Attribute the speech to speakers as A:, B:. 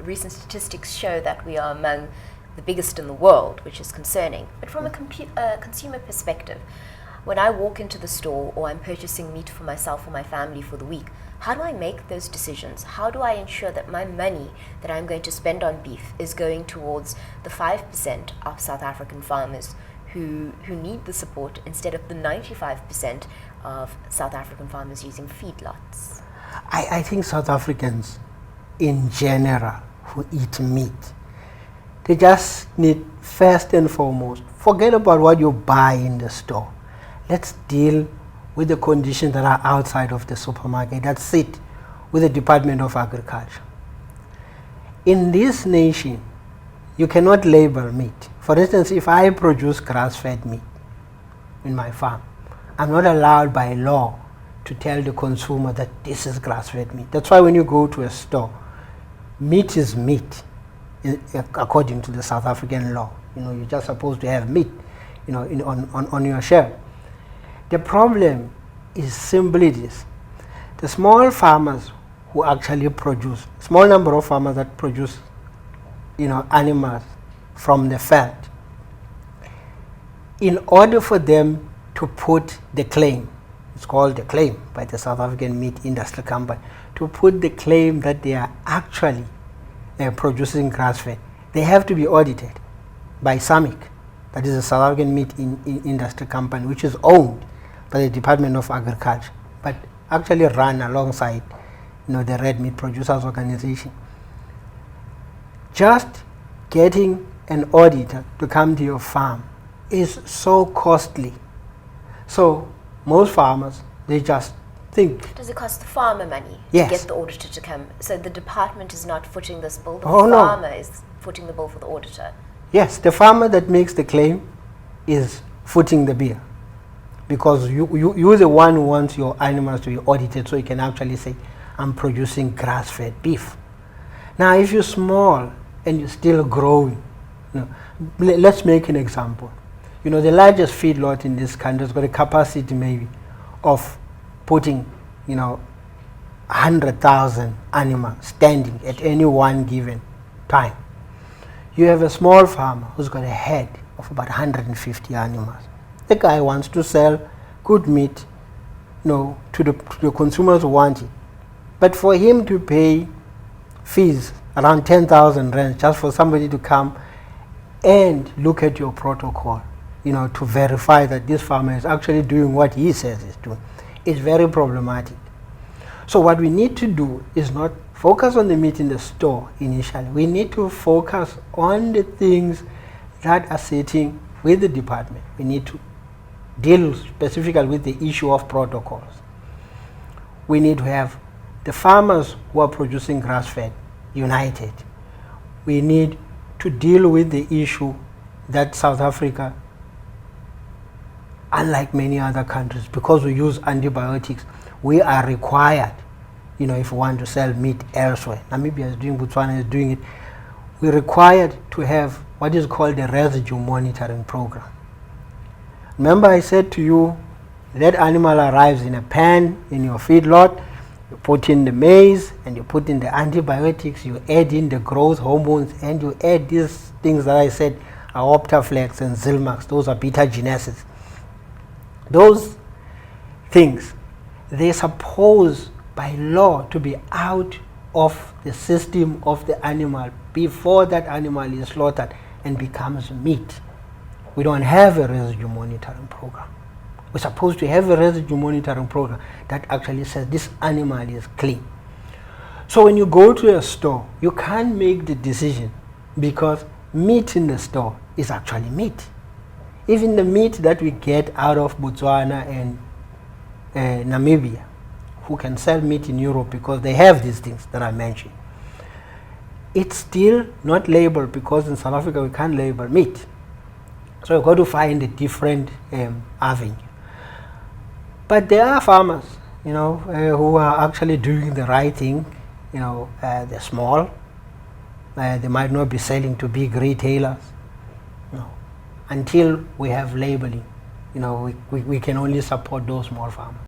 A: recent statistics show that we are among the biggest in the world, which is concerning. But from a consumer perspective, when I walk into the store or I'm purchasing meat for myself or my family for the week, how do I make those decisions? How do I ensure that my money that I'm going to spend on beef is going towards the 5% of South African farmers who need the support instead of the 95% of South African farmers using feedlots?
B: I think South Africans in general who eat meat, they just need, first and foremost, forget about what you buy in the store. Let's deal with the conditions that are outside of the supermarket, that sit with the Department of Agriculture. In this nation, you cannot label meat. For instance, if I produce grass-fed meat in my farm, I'm not allowed by law to tell the consumer that this is grass-fed meat. That's why when you go to a store, meat is meat according to the South African law. You're just supposed to have meat, on your shelf. The problem is simply this: the small farmers who actually produce, small number of farmers that produce, animals from the fat, in order for them to put the claim, it's called the claim by the South African Meat Industry Company, to put the claim that they are actually producing grass-fed, they have to be audited by SAMIC, that is the South African Meat Industry Company, which is owned by the Department of Agriculture, but actually run alongside the Red Meat Producers Organization. Just getting an auditor to come to your farm is so costly. So most farmers, they just think.
A: Does it cost the farmer money
B: Yes.
A: to get the auditor to come? So the department is not footing this bill, the
B: Oh, no.
A: farmer is footing the bill for the auditor.
B: Yes, the farmer that makes the claim is footing the bill, because you're the one who wants your animals to be audited so you can actually say, I'm producing grass-fed beef. Now, if you're small and you're still growing, let's make an example. The largest feedlot in this country has got a capacity maybe of putting, 100,000 animals standing at any one given time. You have a small farmer who's got a head of about 150 animals. The guy wants to sell good meat, to the consumers who want it. But for him to pay fees around 10,000 rand just for somebody to come and look at your protocol, to verify that this farmer is actually doing what he says he's doing, is very problematic. So what we need to do is not focus on the meat in the store initially. We need to focus on the things that are sitting with the department. We need to deal specifically with the issue of protocols. We need to have the farmers who are producing grass-fed united. We need to deal with the issue that South Africa, unlike many other countries, because we use antibiotics, we are required, if we want to sell meat elsewhere. Namibia is doing, Botswana is doing it. We're required to have what is called a residue monitoring program. Remember I said to you, that animal arrives in a pan in your feedlot, you put in the maize and you put in the antibiotics, you add in the growth hormones, and you add these things that I said are Optaflex and Zilmax, those are beta genesis. Those things, they're supposed by law to be out of the system of the animal before that animal is slaughtered and becomes meat. We don't have a residue monitoring program. We're supposed to have a residue monitoring program that actually says this animal is clean. So when you go to a store, you can't make the decision because meat in the store is actually meat. Even the meat that we get out of Botswana and Namibia, who can sell meat in Europe because they have these things that I mentioned, it's still not labeled because in South Africa we can't label meat. So you've got to find a different avenue. But there are farmers, who are actually doing the right thing. They're small. They might not be selling to big retailers. Until we have labeling, we can only support those small farmers.